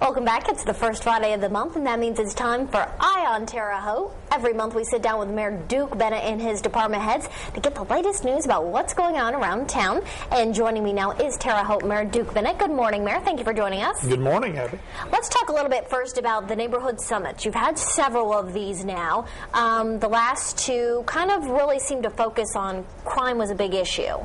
Welcome back. It's the first Friday of the month, and that means it's time for Eye on Terre Haute. Every month we sit down with Mayor Duke Bennett and his department heads to get the latest news about what's going on around town. And joining me now is Terre Haute Mayor Duke Bennett. Good morning, Mayor. Thank you for joining us. Good morning, Abby. Let's talk a little bit first about the neighborhood summits. You've had several of these now. The last two kind of really seem to focus on crime was a big issue.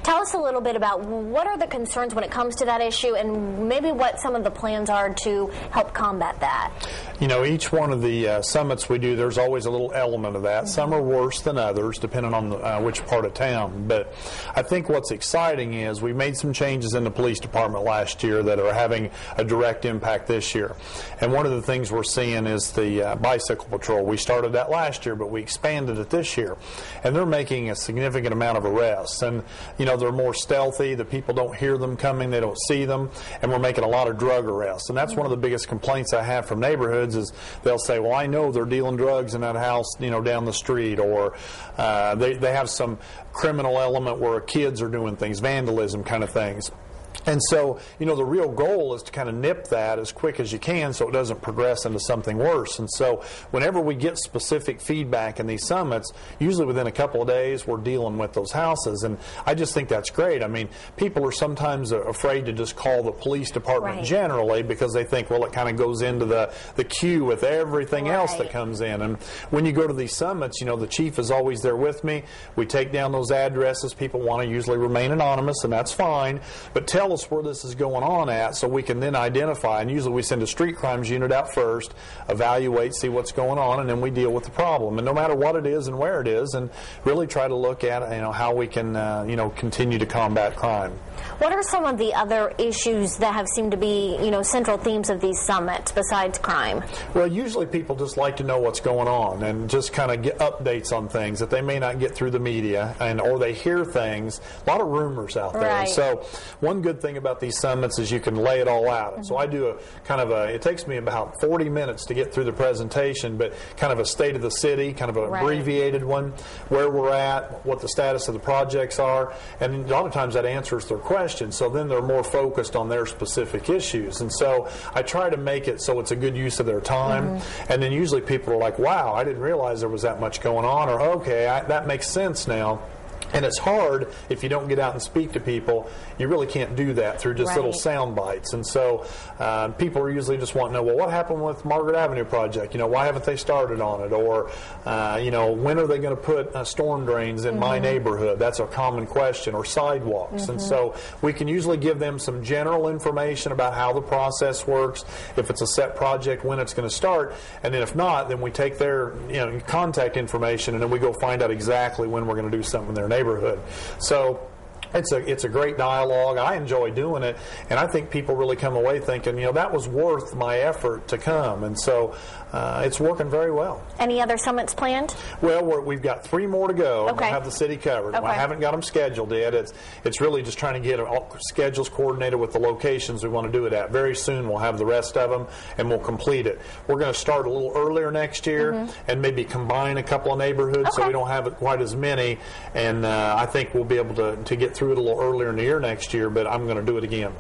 Tell us a little bit about what are the concerns when it comes to that issue and maybe what some of the plans are to help combat that. You know, each one of the summits we do, there's always a little element of that. Some are worse than others, depending on which part of town. But I think what's exciting is we made some changes in the police department last year that are having a direct impact this year. And one of the things we're seeing is the bicycle patrol. We started that last year, but we expanded it this year. And they're making a significant amount of arrests. And, you know, they're more stealthy. The people don't hear them coming. They don't see them. And we're making a lot of drug arrests. And that's one of the biggest complaints I have from neighborhoods is they'll say, well, I know they're dealing drugs in that house, you know, down the street, or they have some criminal element where kids are doing things, vandalism kind of things. And so, you know, the real goal is to kind of nip that as quick as you can so it doesn't progress into something worse. And so whenever we get specific feedback in these summits, usually within a couple of days we're dealing with those houses. And I just think that's great. I mean, people are sometimes afraid to just call the police department generally because they think, well, it kind of goes into the queue with everything else that comes in. And when you go to these summits, you know, the chief is always there with me. We take down those addresses. People want to usually remain anonymous, and that's fine. But tell us where this is going on at so we can then identify, and usually we send a street crimes unit out first, evaluate, see what's going on, and then we deal with the problem. And no matter what it is and where it is, and really try to look at, you know, how we can continue to combat crime. What are some of the other issues that have seemed to be, you know, central themes of these summits besides crime? Well, usually people just like to know what's going on and just kind of get updates on things that they may not get through the media, or they hear things, a lot of rumors out there. So one good thing about these summits is you can lay it all out. So I do it takes me about 40 minutes to get through the presentation, but kind of a state of the city, kind of an abbreviated one, where we're at, what the status of the projects are, and a lot of times that answers their questions, so then they're more focused on their specific issues. And so I try to make it so it's a good use of their time, and then usually people are like, wow, I didn't realize there was that much going on, or okay, that makes sense now. And it's hard if you don't get out and speak to people. You really can't do that through just little sound bites. And so people are usually just wanting to know, well, what happened with Margaret Avenue project? You know, why haven't they started on it? Or, you know, when are they going to put storm drains in my neighborhood? That's a common question. Or sidewalks. And so we can usually give them some general information about how the process works, if it's a set project, when it's going to start. And then if not, then we take their contact information and then we go find out exactly when we're going to do something in their neighborhood. So it's a great dialogue. I enjoy doing it, and I think people really come away thinking, you know, that was worth my effort to come, and so it's working very well. Any other summits planned? Well, we've got 3 more to go. We'll have the city covered. I haven't got them scheduled yet. It's really just trying to get all schedules coordinated with the locations we want to do it at. Very soon we'll have the rest of them, and we'll complete it. We're going to start a little earlier next year and maybe combine a couple of neighborhoods so we don't have quite as many, and I think we'll be able to get through it a little earlier in the year next year, but I'm going to do it again.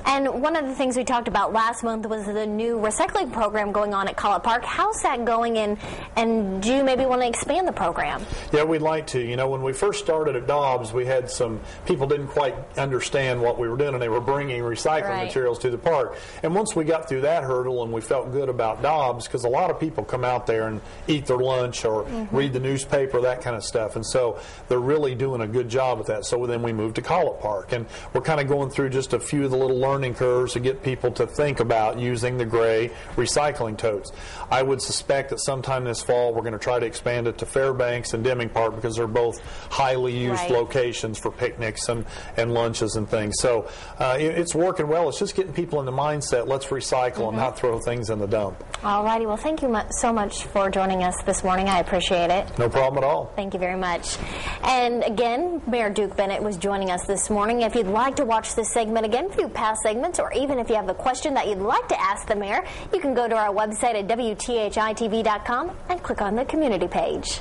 And one of the things we talked about last month was the new recycling program going on at College Park. How's that going, and do you maybe want to expand the program? Yeah, we'd like to. You know, when we first started at Dobbs, we had some people didn't quite understand what we were doing, and they were bringing recycling materials to the park. And once we got through that hurdle and we felt good about Dobbs, because a lot of people come out there and eat their lunch or read the newspaper, that kind of stuff, and so they're really doing a good job with that. So then we moved to College Park, and we're kind of going through just a few of the little learning curves to get people to think about using the gray recycling totes. I would suspect that sometime this fall we're going to try to expand it to Fairbanks and Deming Park because they're both highly used locations for picnics and lunches and things. So it's working well. It's just getting people in the mindset, let's recycle and not throw things in the dump. All righty. Well, thank you so much for joining us this morning. I appreciate it. No problem at all. Thank you very much. And again, Mayor Duke Bennett was joining us this morning. If you'd like to watch this segment again, a few past segments, or even if you have a question that you'd like to ask the mayor, you can go to our website at WTHI-TV.com and click on the community page.